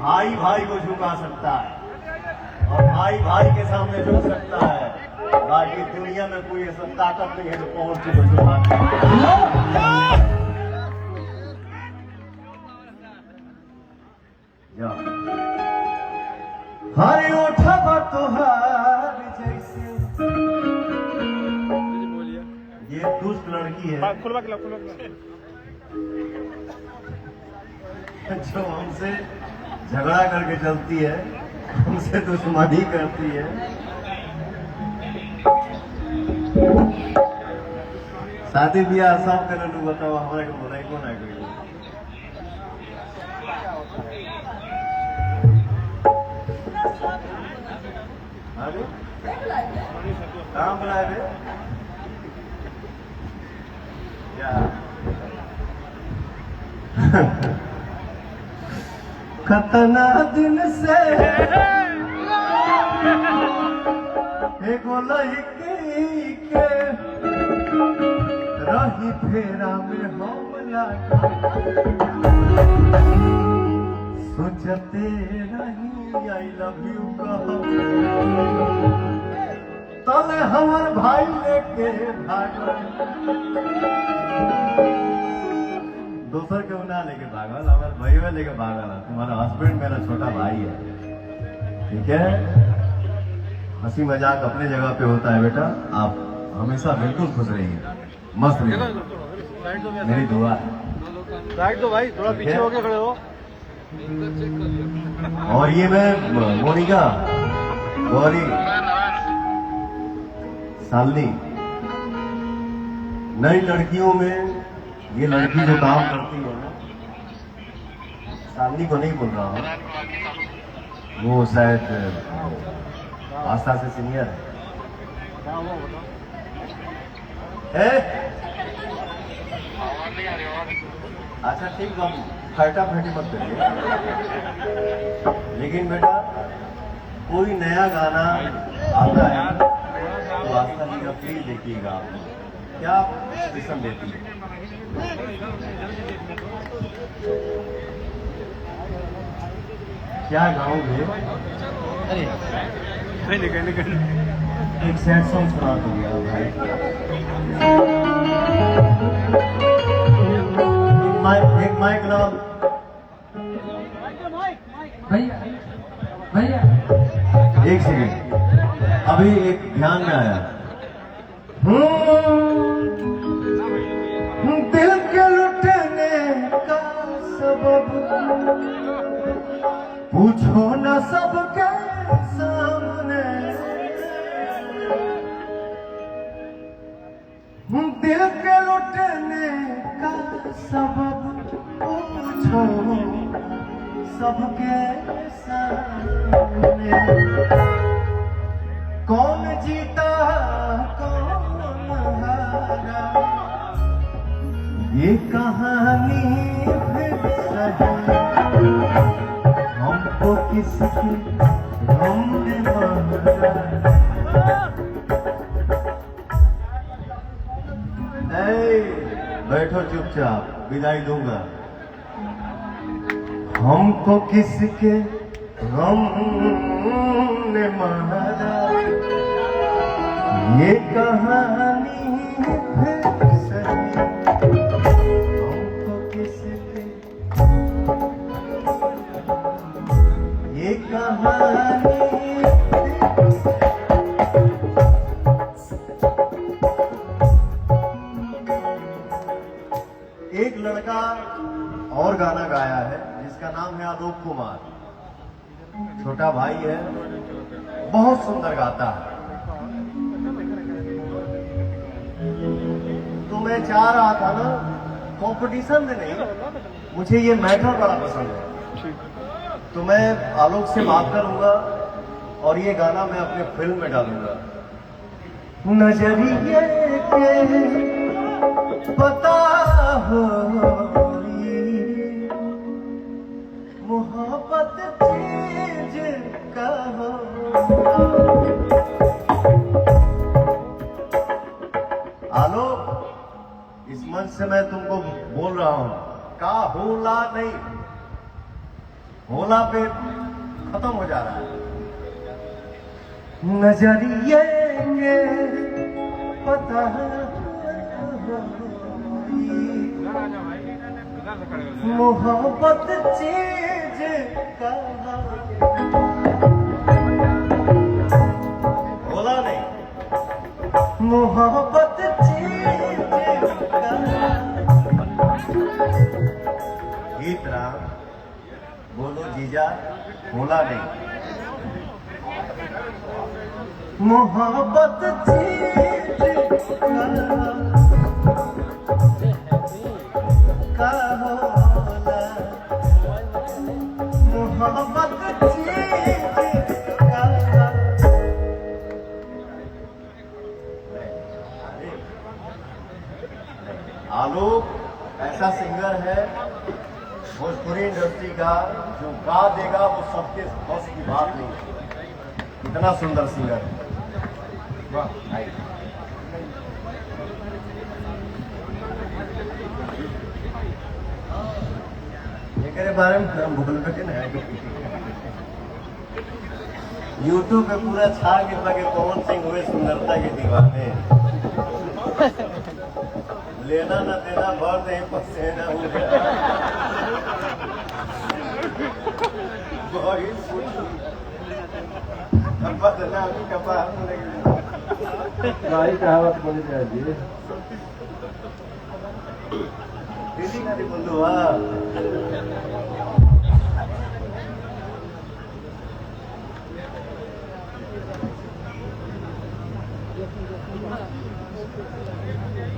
भाई भाई को झुका सकता है और भाई भाई के सामने झुक सकता है। बाकी दुनिया में कोई ऐसा ताकत नहीं है जो पहुंच के झुका। हरे उठा तुहार जैसे ये दुष्ट लड़की है जो हमसे झगड़ा करके चलती है, हमसे दुश्मनी करती है। शादी ब्याह सब कर लू, बताओ हमारे को बोला कौन है कोई? कहाँ बुलाए थे? खतना दिन से एगो लड़की के रही फेरा में हम लागा, सोचते रही आई लव यू कहो, तले हमार भाई लेके भागल। दोसर के ना लेके भागल, हमारे भाई लेके भागल। तुम्हारा हस्बैंड मेरा छोटा भाई है, ठीक है? हंसी मजाक अपने जगह पे होता है बेटा। आप हमेशा बिल्कुल खुश रहिए, मस्त रहिए, मेरी दुआ है। साइड दो भाई, थोड़ा पीछे होके खड़े हो। और ये मैं मोनिका, गौरी, शालिनी, नई लड़कियों में ये लड़की जो काम करती है ना, शालिनी को नहीं बोल रहा हूँ, वो शायद आस्था से सीनियर है। अच्छा ठीक है, फटा फटी मत करिए, लेकिन बेटा कोई नया गाना आता है तो आस्था जी का प्लीज देखिएगा। आप क्या किस्म देती है? क्या गाओगे? एक सैड सॉन्ग सुना दो यार भाई। एक माइक लाओ भैया भैया, एक सेकेंड, अभी एक ध्यान में आया। दिल के लुटने का सबब पूछो न सबके सामने, दिल के लुटने का सबब पूछो सबके सामने। कौन जीता कौन हारा, ये कहानी फिर सही, हमको किसकी हमने मारा। बैठो चुपचाप, विदाई दूंगा। हमको किसके गम ने मारा, ये कहानी फिर सही, हमको किसके ये कहानी। एक लड़का और गाना गाया है जिसका नाम है आलोक कुमार, छोटा भाई है, बहुत सुंदर गाता है। तो मैं चाह रहा था ना, कंपटीशन में नहीं, मुझे ये मैटर बड़ा पसंद है, तो मैं आलोक से बात करूंगा और ये गाना मैं अपने फिल्म में डालूंगा। नजरिए के पता हो मोहब्बत चीज का हो, आलोक इस मंच से मैं तुमको बोल रहा हूं, का होला नहीं, होला पे खत्म हो जा रहा है। नजरिए के पता मोहब्बत चीज का बोला नहीं, मोहब्बत चीज का गीत राम बोलो जीजा बोला नहीं, मोहब्बत चीज का होला, मोहब्बत चीज का। आलोक ऐसा सिंगर है भोजपुरी इंडस्ट्री का जो गा देगा वो सबके बस की बात नहीं, इतना सुंदर सिंगर है। एकरे बारे में हम बोलबे के ना, यूट्यूब पे पूरा छा गिर लगे पवन सिंह हुए सुंदरता के दीवाने, लेना न देना भर दे पसेना हो गया। बदनामी का बात भाई कहावत बोली जाती है दीदी का बोलो।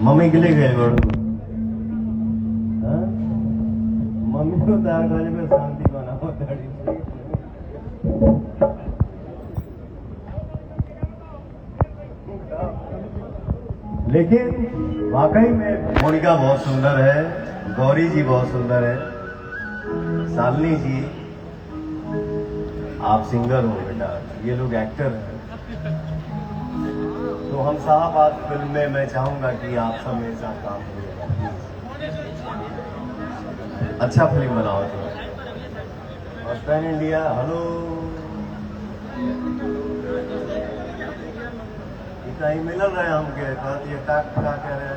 मम्मी के लिए गए बड़ू, मम्मी को तार खाने में शांति बना होता है। लेकिन वाकई में मोनिका बहुत सुंदर है, गौरी जी बहुत सुंदर है, शालिनी जी आप सिंगर हो बेटा, ये लोग एक्टर हैं। तो हम साहब आज फिल्म में मैं चाहूंगा कि आप सब मेरे साथ काम करिएगा, अच्छा फिल्म बनाओ तो। और पैन इंडिया हेलो कहीं मिल रहे हैं हमके ये क्या कह रहे हैं।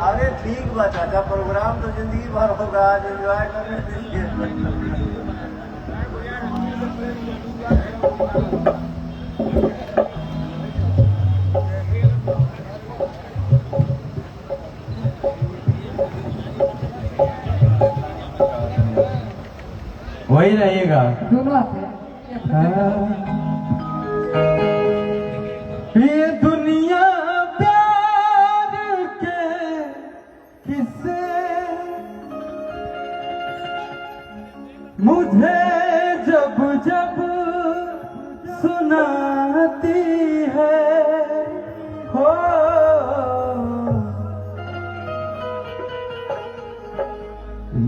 अरे ठीक बा चाचा, प्रोग्राम तो जिंदगी भर होगा, आज एंजॉय करने दीजिए। वही रहिएगा दोनों आते ये दुनिया प्यार के किस्से मुझे जब जब सुनाती है हो,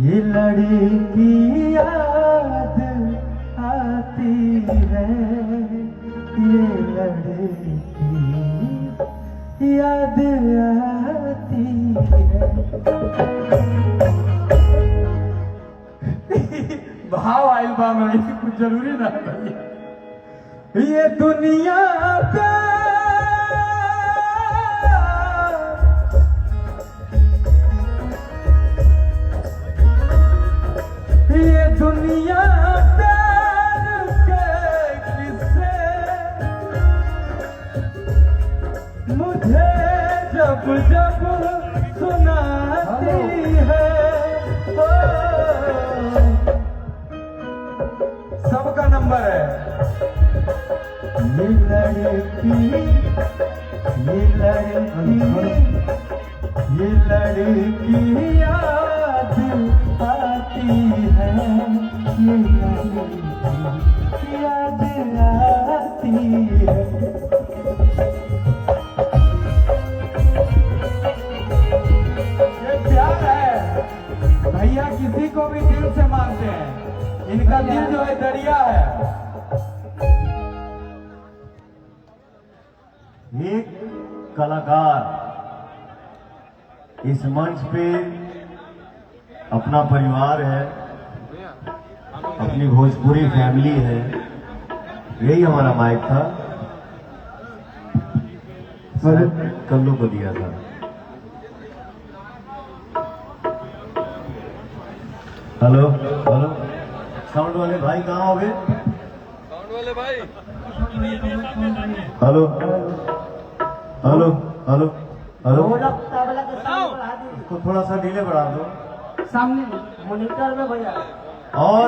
ये लड़की याद आती है, ये लड़की याद आती है। भाव आइल बा में कुछ जरूरी ना भैया, ये दुनिया ये दुनिया प्यार के किस्से मुझे जब जब सुनाती है हो, सबका नंबर है। ये लड़की याद आती है, ये लड़की याद आती है। ये प्यार है भैया, किसी को भी दिल से मानते हैं, इनका दिल जो है दरिया है। एक कलाकार इस मंच पे अपना परिवार है, अपनी भोजपुरी फैमिली है, यही हमारा माइक था, कल्लू को दिया था। हेलो हेलो, साउंड वाले भाई कहाँ हो गए? साउंड वाले भाई, हेलो हेलो हेलो हेलो, इसको थोड़ा सा डिले बढ़ा दो सामने मॉनिटर में भैया। और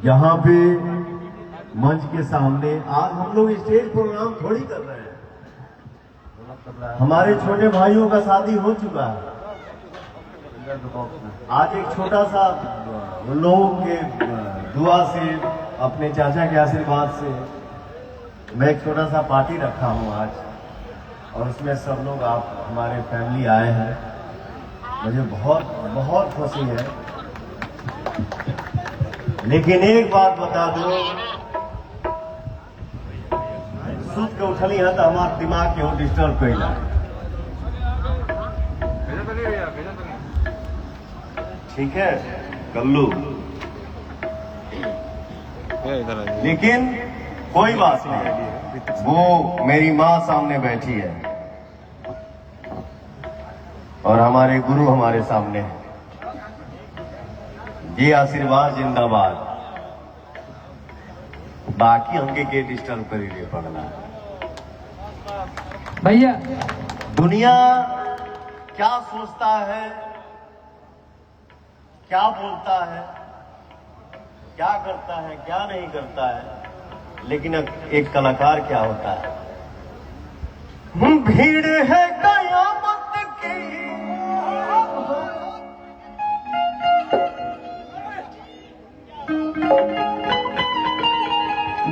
यहाँ पे मंच के सामने आज हम लोग स्टेज प्रोग्राम थोड़ी कर रहे हैं, हमारे छोटे भाइयों का शादी हो चुका है। आज एक छोटा सा उन लोगों के दुआ से, अपने चाचा के आशीर्वाद से मैं एक छोटा सा पार्टी रखा हूँ आज, और उसमें सब लोग आप हमारे फैमिली आए हैं। मुझे बहुत बहुत खुशी है। लेकिन एक बात बता दो, सुत के उठली है तो हमारा दिमाग के हो डिस्टर्ब कैला। ठीक है कल्लू, लेकिन कोई बात नहीं, वो मेरी माँ सामने बैठी है और हमारे गुरु हमारे सामने है। ये आशीर्वाद जिंदाबाद, बाकी हमके के डिस्टर्ब करीले पड़ना। भैया दुनिया क्या सोचता है, क्या बोलता है, क्या करता है, क्या नहीं करता है, लेकिन एक कलाकार क्या होता है? भीड़ है कयामत की,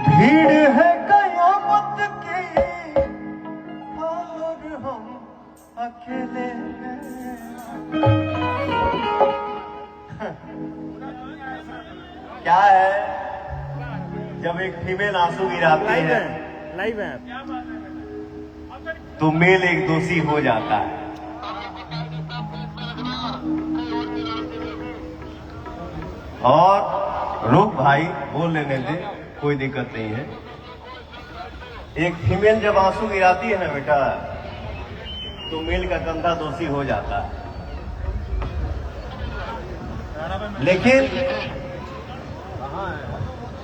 भीड़ है कयामत की, और हम अकेले हैं। क्या है, जब एक फीमेल आंसू गिराती है लाइव है, तो मेल एक दोषी हो जाता है। और रुक भाई, बोल लेने दे, कोई दिक्कत नहीं है। एक फीमेल जब आंसू गिराती है ना बेटा, तो मेल का कंधा दोषी हो जाता है। लेकिन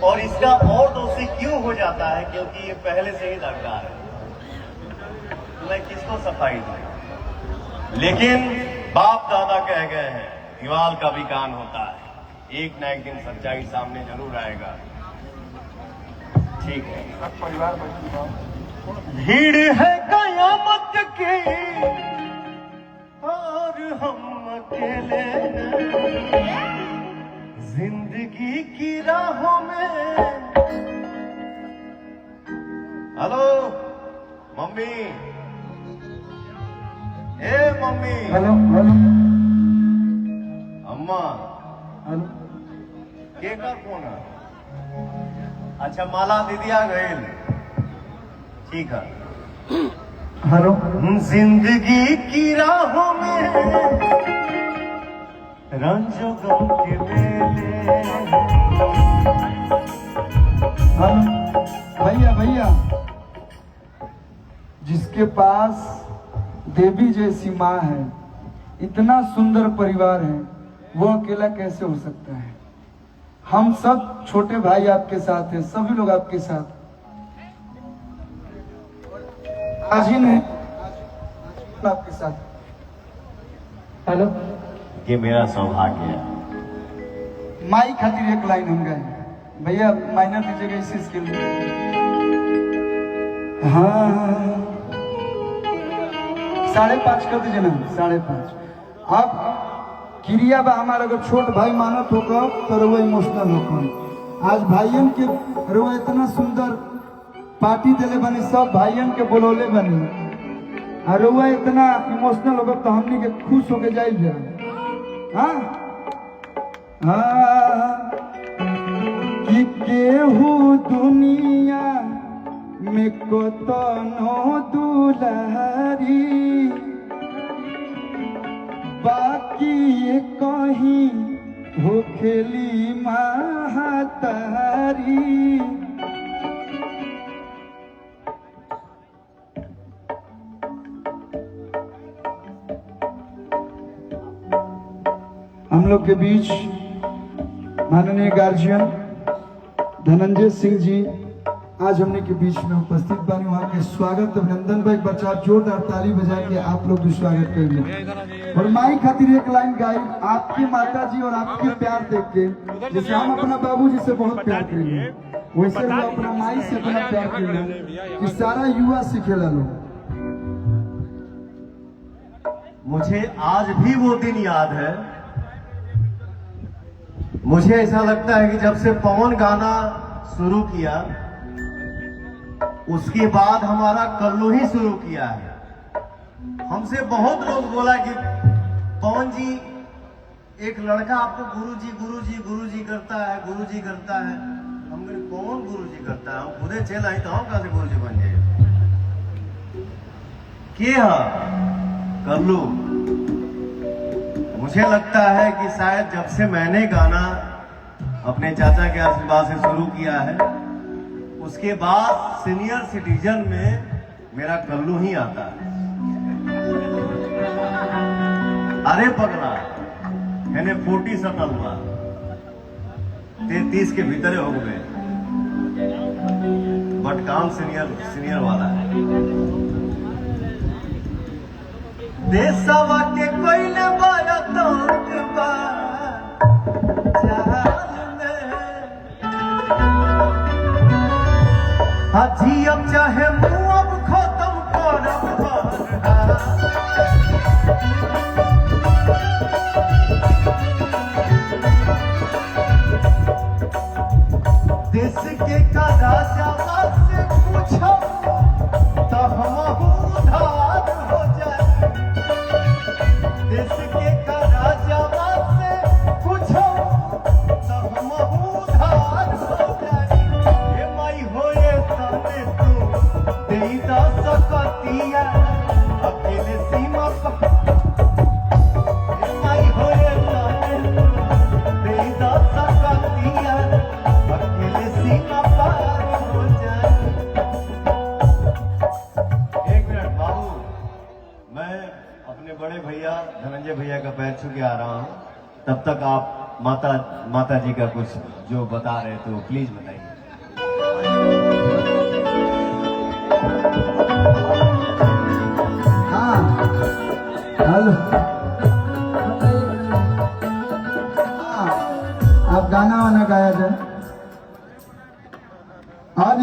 और इसका और दोषी क्यों हो जाता है? क्योंकि ये पहले से ही दरकार है। मैं किसको सफाई दूं? लेकिन बाप दादा कह गए हैं, दीवाल का भी कान होता है, एक न एक दिन सच्चाई सामने जरूर आएगा। ठीक है, परिवार भीड़ है कयामत की, और हम अकेले हैं। जिंदगी की राहों में। हेलो मम्मी, ए मम्मी, हेलो हेलो अम्मा, हेलो, के का फोन है? अच्छा, माला दीदी आ गई, ठीक है। हेलो, जिंदगी की राहों में रंजो गम के मेले। हेलो भैया, भैया जिसके पास देवी जैसी माँ है, इतना सुंदर परिवार है, वो अकेला कैसे हो सकता है? हम सब छोटे भाई आपके साथ हैं, सभी लोग आपके साथ। आज ही नहीं आपके साथ। हेलो, ये मेरा सौभाग्य है। माई खातिर एक लाइन हम गए भैया, माइनर दीजिएगा इसी स्किल में। हाँ 5.5 कर दीजिए ना, 5.5। अब क्रिया बा हमारा, अगर छोट भाई मानत होगा तो रुआ इमोशनल होगा। आज भाइयन के रुआ इतना सुंदर पार्टी दिले बनी, सब भाइयन के बोलौले बनी, और रुआ इतना इमोशनल होगा तो हमनी के खुश होके जाइए। हाँ हाँ, कि केहू दुनिया में कतनो दुलारी, बाकी ये कहीं हो खेली महतारी। हम लोग के बीच माननीय गार्जियन धनंजय सिंह जी आज हमने के बीच में उपस्थित बने। वहाँ के स्वागत अभिनंदन भाई बच्चा जोरदार ताली बजा के आप लोग भी स्वागत करेंगे। और माई खातिर एक लाइन गाई, आपकी माता जी और आपके प्यार देख के जैसे हम अपना बाबूजी से बहुत प्यार करेंगे वैसे हम अपना माई से अपना प्यार करेंगे कि सारा युवा सीखेला लोग। मुझे आज भी वो दिन याद है। मुझे ऐसा लगता है कि जब से पवन गाना शुरू किया उसके बाद हमारा कल्लू ही शुरू किया है। हमसे बहुत लोग बोला कि पवन जी एक लड़का आपको गुरुजी गुरुजी गुरुजी करता है, गुरुजी करता है। हम कहे कौन गुरुजी करता है, हम खुदे चल आई तो हम कैसे गुरुजी बन जाए। क्या कल्लू, मुझे लगता है कि शायद जब से मैंने गाना अपने चाचा के आशीर्वाद से शुरू किया है उसके बाद सीनियर सिटीजन में मेरा कल्लू ही आता है। अरे पगला मैंने 40 सटल हुआ 33 के भीतर हो गए, बट काम सीनियर वाला है। देशवा के कोई न बड़ा हाजी अब चाहे मुंह अब खत्म करब। देश के का राजा से पूछो तो हम उधार हो जाए। देश के का राजा से पूछो तो हम उधार हो जाए। ये माई होए तने तू देईदा सकतिया अकेले सीमा पर। ये माई होए तने तू देईदा सकतिया अकेले सीमा पार हो जाए। एक मिनट बाबू, मैं अपने बड़े भैया धनंजय भैया का पैर छू के आ रहा हूँ। तब तक आप माता जी का कुछ जो बता रहे तो प्लीज बताइए। हाँ हेलो, आप गाना वाना गाया जाए। आज